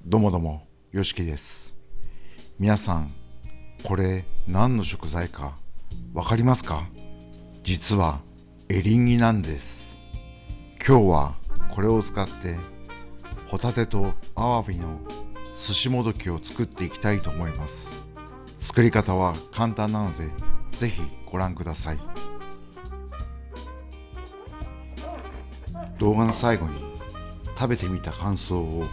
どうもどうも、よしきです。皆さん、これ何の食材かわかりますか？実はエリンギなんです。今日はこれを使ってホタテとアワビの寿司もどきを作っていきたいと思います。作り方は簡単なので、ぜひご覧ください。動画の最後に食べてみた感想を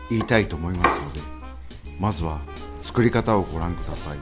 言いたいと思いますので、まずは作り方をご覧ください。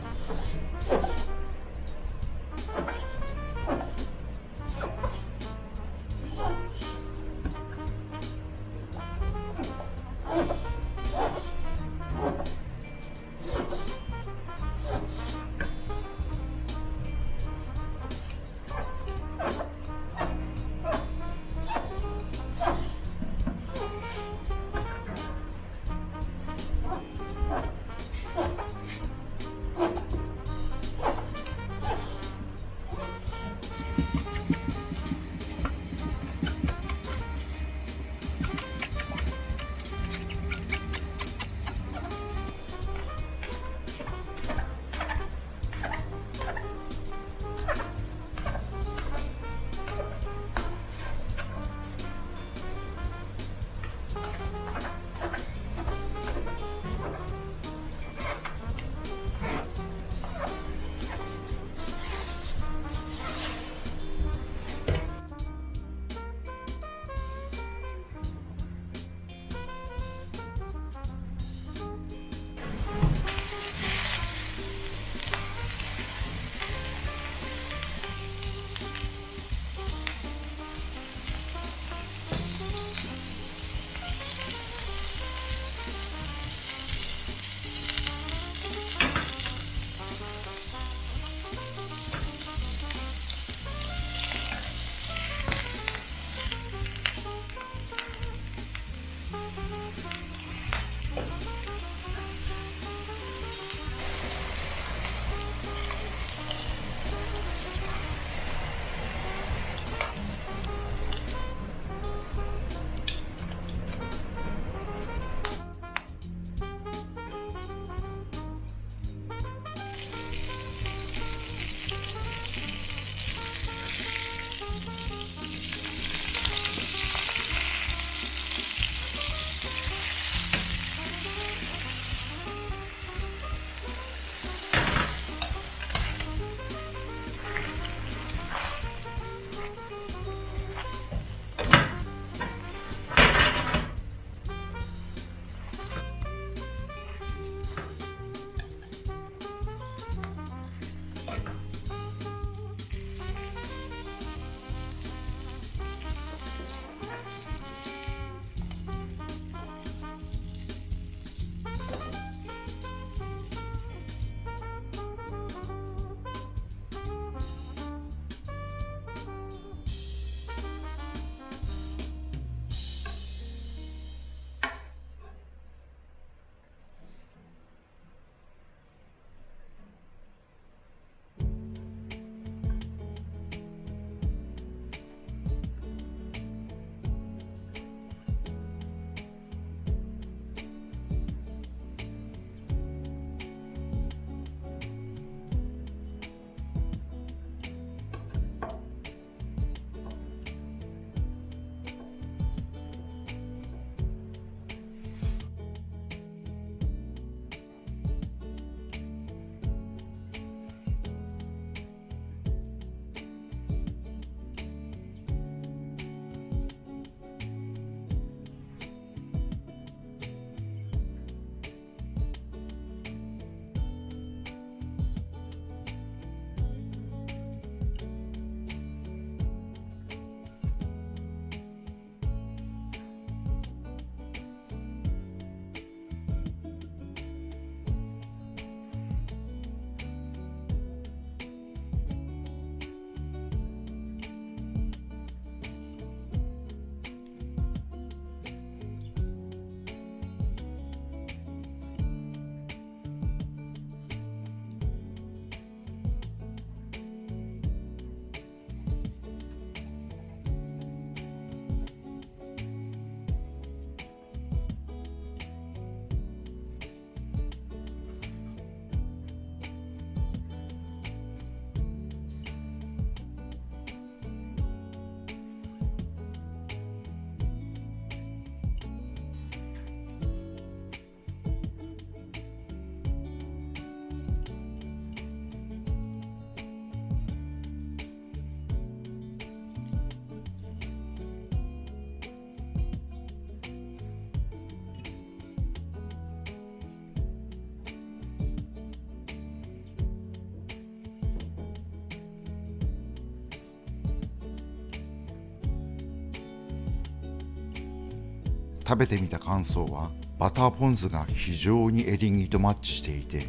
食べてみた感想は、バターポン酢が非常にエリンギとマッチしていて、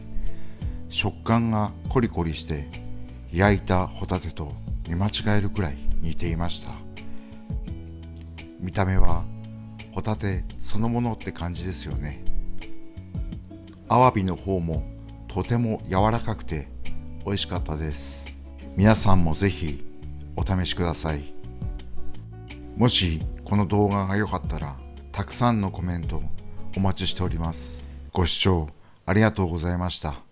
食感がコリコリして焼いたホタテと見間違えるくらい似ていました。見た目はホタテそのものって感じですよね。アワビの方もとても柔らかくて美味しかったです。皆さんもぜひお試しください。もしこの動画が良かったら、たくさんのコメントお待ちしております。ご視聴ありがとうございました。